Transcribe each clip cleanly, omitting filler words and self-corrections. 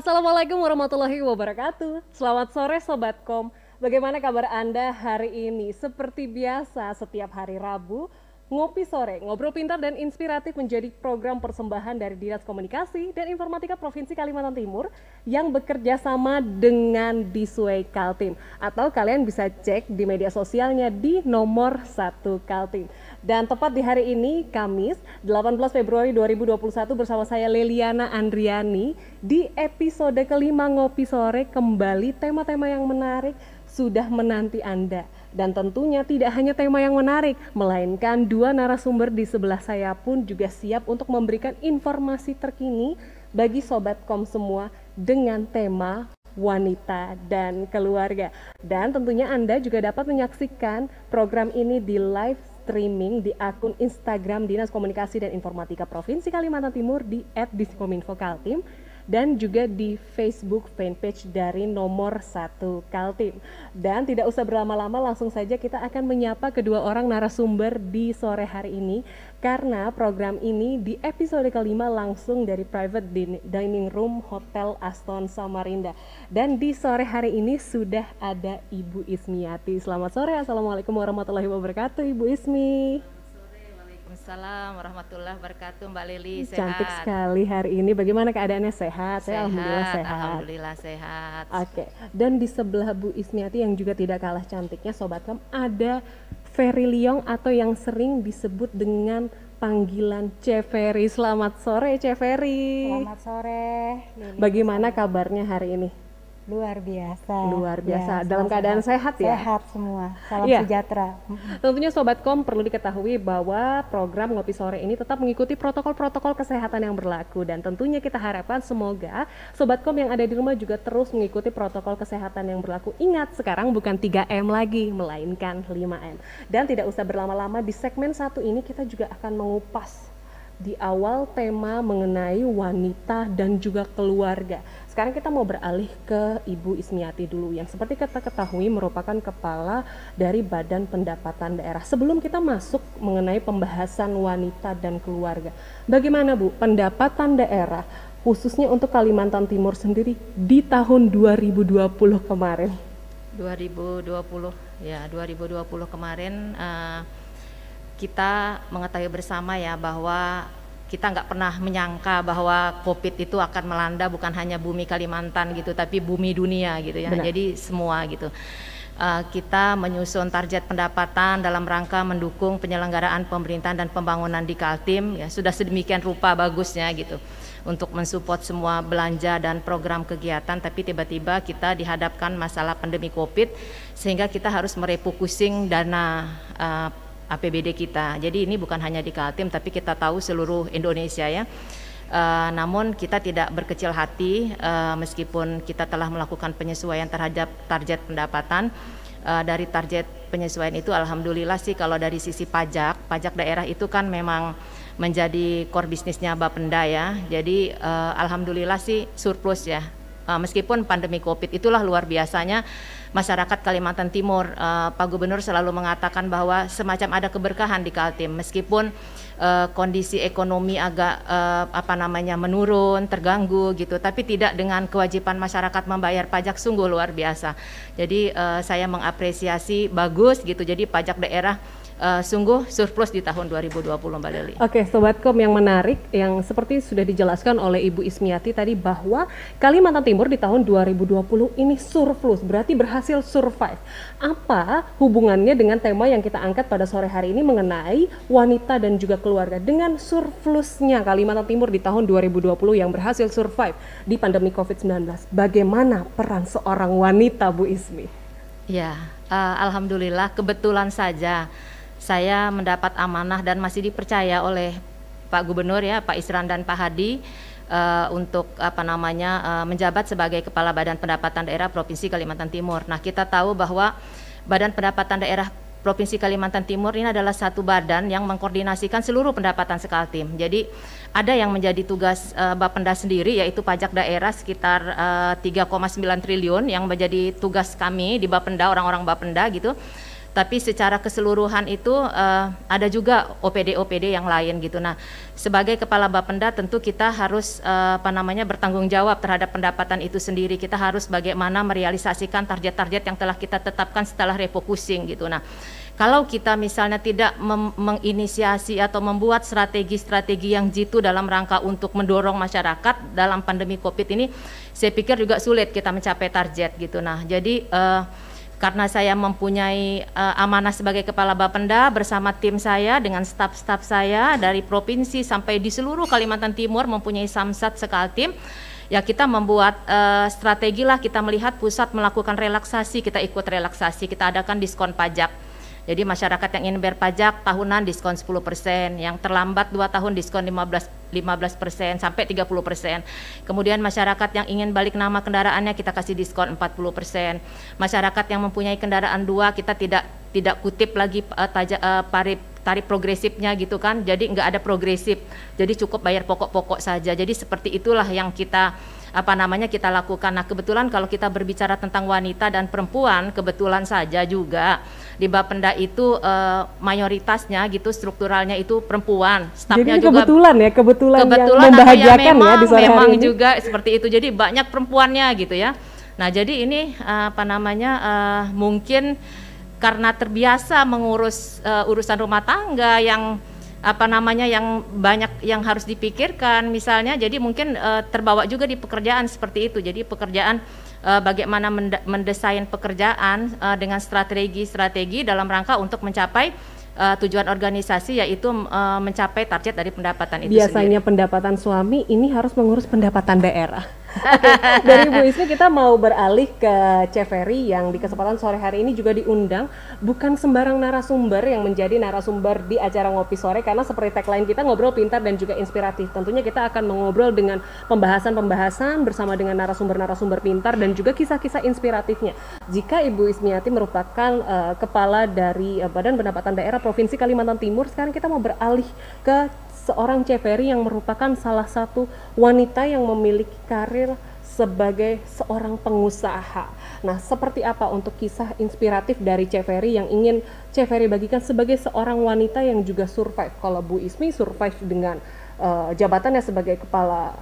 Assalamualaikum warahmatullahi wabarakatuh. Selamat sore Sobat Kom. Bagaimana kabar Anda hari ini? Seperti biasa setiap hari Rabu, Ngopi Sore, ngobrol pintar dan inspiratif menjadi program persembahan dari Dinas Komunikasi dan Informatika Provinsi Kalimantan Timur yang bekerja sama dengan Disway Kaltim. Atau kalian bisa cek di media sosialnya di nomor 1 Kaltim. Dan tepat di hari ini, Kamis, 18 Februari 2021 bersama saya Leliana Andriani di episode kelima Ngopi Sore, kembali tema-tema yang menarik sudah menanti Anda. Dan tentunya tidak hanya tema yang menarik, melainkan dua narasumber di sebelah saya pun juga siap untuk memberikan informasi terkini bagi Sobat Kom semua dengan tema wanita dan keluarga. Dan tentunya Anda juga dapat menyaksikan program ini di live streaming di akun Instagram Dinas Komunikasi dan Informatika Provinsi Kalimantan Timur di @diskominfokaltim dan juga di Facebook fanpage dari nomor 1 Kaltim. Dan tidak usah berlama-lama, langsung saja kita akan menyapa kedua orang narasumber di sore hari ini, karena program ini di episode kelima langsung dari private dining room Hotel Aston Samarinda. Dan di sore hari ini sudah ada Ibu Ismiati. Selamat sore, Assalamualaikum warahmatullahi wabarakatuh Ibu Ismi. Waalaikumsalam warahmatullahi wabarakatuh, Mbak Lili. Sehat? Cantik sekali hari ini. Bagaimana keadaannya? Sehat? Sehat, Alhamdulillah sehat. Alhamdulillah sehat. Oke. Dan di sebelah Bu Ismiati yang juga tidak kalah cantiknya, Sobat Kom, ada Ferry Liong atau yang sering disebut dengan panggilan Ce Ferry. Selamat sore Ce Ferry. Selamat sore, Lili. Bagaimana kabarnya hari ini? Luar biasa. Luar biasa. Ya, Dalam keadaan sehat ya? Sehat semua. Salam Iya. sejahtera. Tentunya Sobat Kom perlu diketahui bahwa program Ngopi Sore ini tetap mengikuti protokol-protokol kesehatan yang berlaku, dan tentunya kita harapkan semoga Sobat Kom yang ada di rumah juga terus mengikuti protokol kesehatan yang berlaku. Ingat, sekarang bukan 3M lagi, melainkan 5M. Dan tidak usah berlama-lama, di segmen 1 ini kita juga akan mengupas di awal tema mengenai wanita dan juga keluarga. Sekarang kita mau beralih ke Ibu Ismiati dulu, yang seperti kita ketahui merupakan kepala dari Badan Pendapatan Daerah. Sebelum kita masuk mengenai pembahasan wanita dan keluarga, bagaimana Bu pendapatan daerah khususnya untuk Kalimantan Timur sendiri di tahun 2020 kemarin? 2020 kemarin kita mengetahui bersama ya bahwa kita nggak pernah menyangka bahwa COVID itu akan melanda bukan hanya bumi Kalimantan gitu, tapi bumi dunia gitu ya. Benar. Jadi semua gitu. Kita menyusun target pendapatan dalam rangka mendukung penyelenggaraan pemerintahan dan pembangunan di Kaltim ya, sudah sedemikian rupa bagusnya gitu untuk mensupport semua belanja dan program kegiatan, tapi tiba-tiba kita dihadapkan masalah pandemi COVID sehingga kita harus merefocusing dana APBD kita. Jadi ini bukan hanya di Kaltim, tapi kita tahu seluruh Indonesia ya. Namun kita tidak berkecil hati, meskipun kita telah melakukan penyesuaian terhadap target pendapatan. Dari target penyesuaian itu alhamdulillah sih, kalau dari sisi pajak daerah itu kan memang menjadi core bisnisnya Bapenda ya. Jadi alhamdulillah sih surplus ya. Meskipun pandemi COVID, itulah luar biasanya masyarakat Kalimantan Timur. Pak Gubernur selalu mengatakan bahwa semacam ada keberkahan di Kaltim, meskipun kondisi ekonomi agak menurun, terganggu gitu, tapi tidak dengan kewajiban masyarakat membayar pajak, sungguh luar biasa. Jadi saya mengapresiasi, bagus gitu. Jadi pajak daerah sungguh surplus di tahun 2020, Mbak Leli. Oke, Sobat Kom, yang menarik yang seperti sudah dijelaskan oleh Ibu Ismiati tadi bahwa Kalimantan Timur di tahun 2020 ini surplus, berarti berhasil survive. Apa hubungannya dengan tema yang kita angkat pada sore hari ini mengenai wanita dan juga keluarga dengan surplusnya Kalimantan Timur di tahun 2020 yang berhasil survive di pandemi COVID-19? Bagaimana peran seorang wanita, Bu Ismi? Ya, alhamdulillah kebetulan saja saya mendapat amanah dan masih dipercaya oleh Pak Gubernur ya, Pak Isran dan Pak Hadi untuk menjabat sebagai Kepala Badan Pendapatan Daerah Provinsi Kalimantan Timur. Nah, kita tahu bahwa Badan Pendapatan Daerah Provinsi Kalimantan Timur ini adalah satu badan yang mengkoordinasikan seluruh pendapatan sekaltim. Jadi ada yang menjadi tugas Bapenda sendiri, yaitu pajak daerah sekitar 3,9 triliun yang menjadi tugas kami di Bapenda, orang-orang Bapenda gitu. Tapi secara keseluruhan itu ada juga OPD-OPD yang lain gitu. Nah, sebagai Kepala Bapenda tentu kita harus bertanggung jawab terhadap pendapatan itu sendiri. Kita harus bagaimana merealisasikan target-target yang telah kita tetapkan setelah refocusing gitu. Nah, kalau kita misalnya tidak menginisiasi atau membuat strategi-strategi yang jitu dalam rangka untuk mendorong masyarakat dalam pandemi COVID ini, saya pikir juga sulit kita mencapai target gitu. Nah, jadi karena saya mempunyai amanah sebagai Kepala Bapenda bersama tim saya dengan staf-staf saya dari provinsi sampai di seluruh Kalimantan Timur mempunyai Samsat Sekaltim, ya kita membuat strategi lah, kita melihat pusat melakukan relaksasi, kita ikut relaksasi, kita adakan diskon pajak. Jadi masyarakat yang ingin bayar pajak tahunan diskon 10%, yang terlambat 2 tahun diskon 15% sampai 30%. Kemudian masyarakat yang ingin balik nama kendaraannya kita kasih diskon 40%. Masyarakat yang mempunyai kendaraan 2 kita tidak kutip lagi tarif progresifnya gitu kan. Jadi nggak ada progresif. Jadi cukup bayar pokok-pokok saja. Jadi seperti itulah yang kita kita lakukan. Nah, kebetulan kalau kita berbicara tentang wanita dan perempuan, kebetulan saja juga di Bapenda itu mayoritasnya gitu strukturalnya itu perempuan. Stafnya jadi juga kebetulan yang membahagiakan memang, ya di sore memang hari ini. juga seperti itu. Jadi banyak perempuannya gitu ya. Nah, jadi ini mungkin karena terbiasa mengurus urusan rumah tangga yang yang banyak yang harus dipikirkan misalnya, jadi mungkin terbawa juga di pekerjaan seperti itu. Jadi pekerjaan bagaimana mendesain pekerjaan dengan strategi dalam rangka untuk mencapai tujuan organisasi, yaitu mencapai target dari pendapatan itu Biasanya sendiri. pendapatan suami ini harus mengurus pendapatan daerah. Oke, dari Bu Ismi kita mau beralih ke Ceferi yang di kesempatan sore hari ini juga diundang. Bukan sembarang narasumber yang menjadi narasumber di acara Ngopi Sore, karena seperti tagline kita, ngobrol pintar dan juga inspiratif. Tentunya kita akan mengobrol dengan pembahasan-pembahasan bersama dengan narasumber-narasumber pintar dan juga kisah-kisah inspiratifnya. Jika Ibu Ismiati merupakan kepala dari Badan Pendapatan Daerah Provinsi Kalimantan Timur, sekarang kita mau beralih ke seorang Ceferi yang merupakan salah satu wanita yang memiliki karir sebagai seorang pengusaha. Nah, seperti apa untuk kisah inspiratif dari Ceferi yang ingin Ceferi bagikan sebagai seorang wanita yang juga survive? Kalau Bu Ismi survive dengan jabatannya sebagai kepala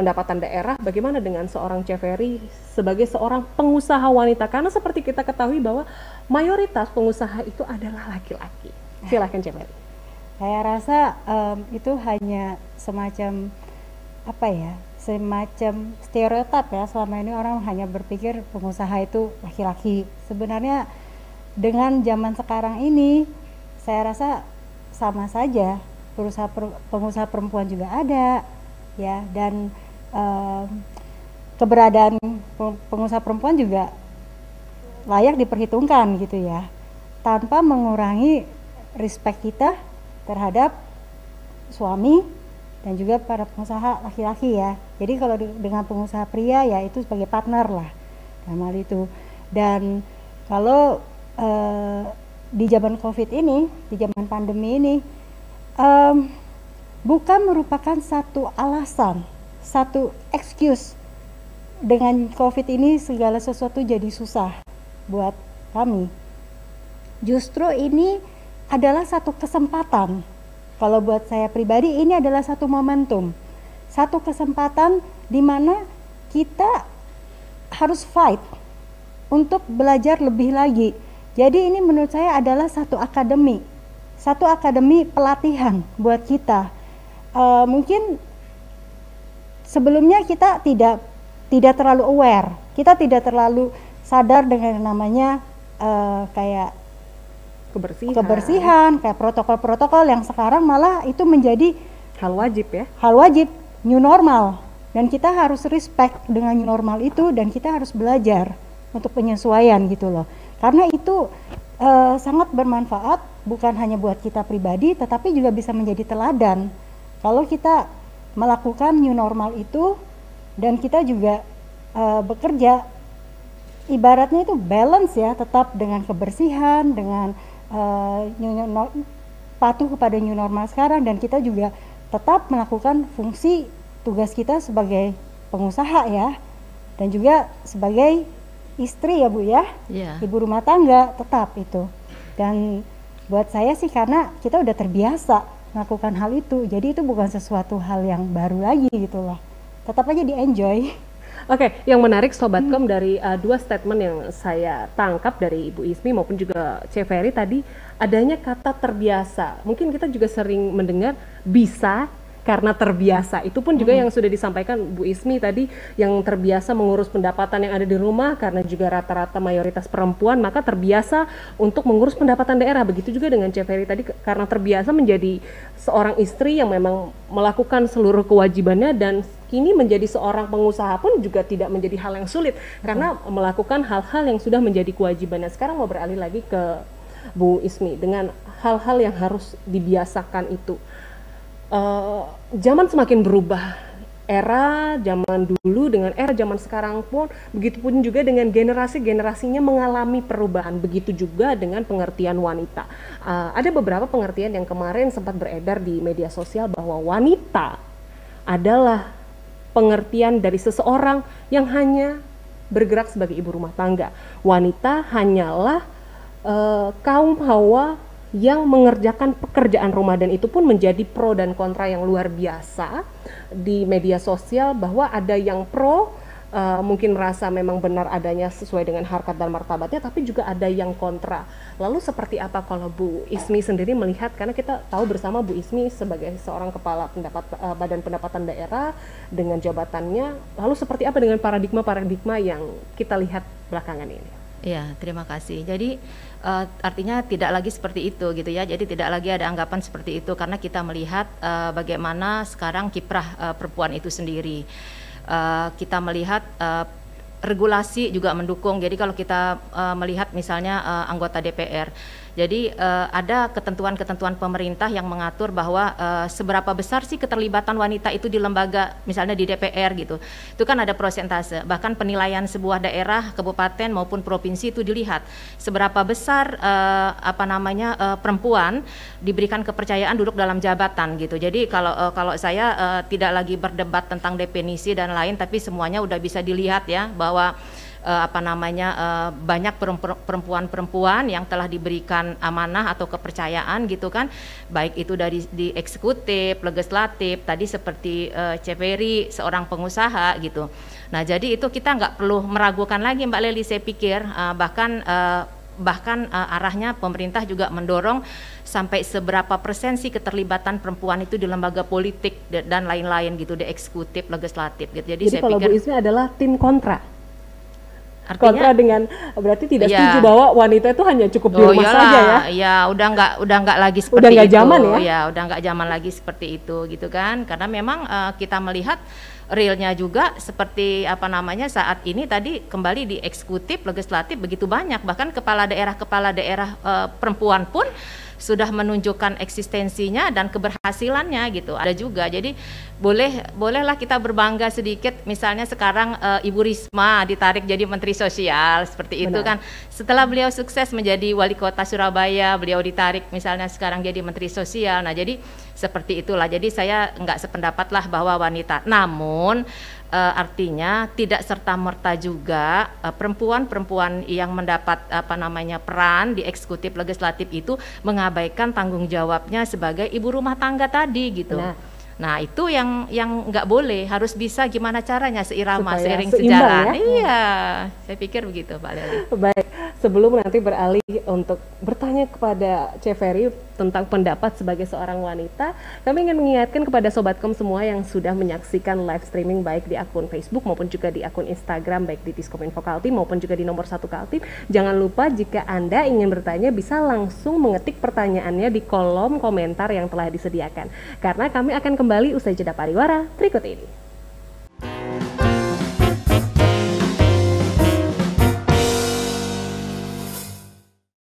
pendapatan daerah, bagaimana dengan seorang Ceferi sebagai seorang pengusaha wanita? Karena seperti kita ketahui bahwa mayoritas pengusaha itu adalah laki-laki. Silakan Ceferi. Saya rasa itu hanya semacam semacam stereotip ya. Selama ini orang hanya berpikir pengusaha itu laki-laki. Sebenarnya dengan zaman sekarang ini saya rasa sama saja, pengusaha perempuan juga ada ya, dan keberadaan pengusaha perempuan juga layak diperhitungkan gitu ya, tanpa mengurangi respect kita terhadap suami dan juga para pengusaha laki-laki ya. Jadi kalau dengan pengusaha pria ya itu sebagai partner lah dalam hal itu. Dan kalau di zaman COVID ini, di zaman pandemi ini, bukan merupakan satu alasan, satu excuse dengan COVID ini segala sesuatu jadi susah buat kami. Justru ini adalah satu kesempatan. Kalau buat saya pribadi ini adalah satu momentum, satu kesempatan di mana kita harus fight untuk belajar lebih lagi. Jadi ini menurut saya adalah satu akademi pelatihan buat kita. Mungkin sebelumnya kita tidak terlalu aware, kita tidak terlalu sadar dengan namanya kayak kebersihan, kayak protokol-protokol yang sekarang malah itu menjadi hal wajib ya. Hal wajib, new normal. Dan kita harus respect dengan new normal itu, dan kita harus belajar untuk penyesuaian gitu loh. Karena itu sangat bermanfaat bukan hanya buat kita pribadi, tetapi juga bisa menjadi teladan. Kalau kita melakukan new normal itu dan kita juga bekerja, ibaratnya itu balance ya, tetap dengan kebersihan, dengan patuh kepada new normal sekarang, dan kita juga tetap melakukan fungsi tugas kita sebagai pengusaha ya, dan juga sebagai istri ya Bu ya, ibu rumah tangga tetap itu. Dan buat saya sih karena kita udah terbiasa melakukan hal itu, jadi itu bukan sesuatu hal yang baru lagi gitu loh. Tetap aja di enjoy. Oke, yang menarik Sobatkom dari dua statement yang saya tangkap dari Ibu Ismi maupun juga Chef Ferry tadi, adanya kata terbiasa. Mungkin kita juga sering mendengar bisa karena terbiasa. Itu pun juga yang sudah disampaikan Bu Ismi tadi, yang terbiasa mengurus pendapatan yang ada di rumah karena juga rata-rata mayoritas perempuan, maka terbiasa untuk mengurus pendapatan daerah. Begitu juga dengan Chef Ferry tadi, karena terbiasa menjadi seorang istri yang memang melakukan seluruh kewajibannya, dan kini menjadi seorang pengusaha pun juga tidak menjadi hal yang sulit karena melakukan hal-hal yang sudah menjadi kewajibannya. Sekarang mau beralih lagi ke Bu Ismi dengan hal-hal yang harus dibiasakan itu. Zaman semakin berubah, era zaman dulu dengan era zaman sekarang pun, begitupun juga dengan generasi-generasinya mengalami perubahan, begitu juga dengan pengertian wanita. Ada beberapa pengertian yang kemarin sempat beredar di media sosial bahwa wanita adalah pengertian dari seseorang yang hanya bergerak sebagai ibu rumah tangga. Wanita hanyalah kaum Hawa yang mengerjakan pekerjaan rumah, dan itu pun menjadi pro dan kontra yang luar biasa di media sosial, bahwa ada yang pro mungkin merasa memang benar adanya sesuai dengan harkat dan martabatnya, tapi juga ada yang kontra. Lalu seperti apa kalau Bu Ismi sendiri melihat, karena kita tahu bersama Bu Ismi sebagai seorang kepala Badan Pendapatan Daerah dengan jabatannya, lalu seperti apa dengan paradigma-paradigma yang kita lihat belakangan ini? Ya, terima kasih. Jadi artinya tidak lagi seperti itu gitu ya. Jadi tidak lagi ada anggapan seperti itu karena kita melihat bagaimana sekarang kiprah perempuan itu sendiri. Kita melihat regulasi juga mendukung. Jadi kalau kita melihat misalnya anggota DPR, jadi ada ketentuan-ketentuan pemerintah yang mengatur bahwa seberapa besar sih keterlibatan wanita itu di lembaga, misalnya di DPR gitu. Itu kan ada prosentase. Bahkan penilaian sebuah daerah, kabupaten maupun provinsi itu dilihat seberapa besar perempuan diberikan kepercayaan duduk dalam jabatan gitu. Jadi kalau saya tidak lagi berdebat tentang definisi dan lain, tapi semuanya udah bisa dilihat ya bahwa banyak perempuan-perempuan yang telah diberikan amanah atau kepercayaan gitu kan, baik itu dari di eksekutif, legislatif, tadi seperti Chef Ferry seorang pengusaha gitu. Nah jadi itu kita nggak perlu meragukan lagi Mbak Lely, saya pikir bahkan arahnya pemerintah juga mendorong sampai seberapa persen sih keterlibatan perempuan itu di lembaga politik dan lain-lain gitu, di eksekutif, legislatif gitu. Jadi saya kalau pikir Bu Ismi adalah tim kontra. Artinya, kontra dengan berarti tidak setuju bahwa wanita itu hanya cukup di rumah saja ya? Ya udah nggak lagi seperti udah itu. Zaman ya? Ya udah nggak zaman lagi seperti itu gitu kan? Karena memang kita melihat realnya juga seperti saat ini tadi kembali di eksekutif, legislatif begitu banyak, bahkan kepala daerah perempuan pun sudah menunjukkan eksistensinya dan keberhasilannya gitu, ada juga. Jadi bolehlah kita berbangga sedikit, misalnya sekarang Ibu Risma ditarik jadi Menteri Sosial seperti itu. Benar. Kan setelah beliau sukses menjadi Wali Kota Surabaya, beliau ditarik misalnya sekarang jadi Menteri Sosial. Nah jadi seperti itulah, jadi saya nggak sependapat lah bahwa wanita, namun artinya tidak serta-merta juga perempuan-perempuan yang mendapat peran di eksekutif legislatif itu mengabaikan tanggung jawabnya sebagai ibu rumah tangga tadi gitu. Nah itu yang nggak boleh, harus bisa gimana caranya seirama, seiring sejalan. Ya? Iya, saya pikir begitu Pak Lely. Baik, sebelum nanti beralih untuk bertanya kepada Chef Ferry tentang pendapat sebagai seorang wanita, kami ingin mengingatkan kepada Sobatkom semua yang sudah menyaksikan live streaming baik di akun Facebook maupun juga di akun Instagram, baik di Diskominfo Kaltim maupun juga di nomor 1 Kaltim. Jangan lupa jika Anda ingin bertanya bisa langsung mengetik pertanyaannya di kolom komentar yang telah disediakan. Karena kami akan kembali usai jeda pariwara berikut ini.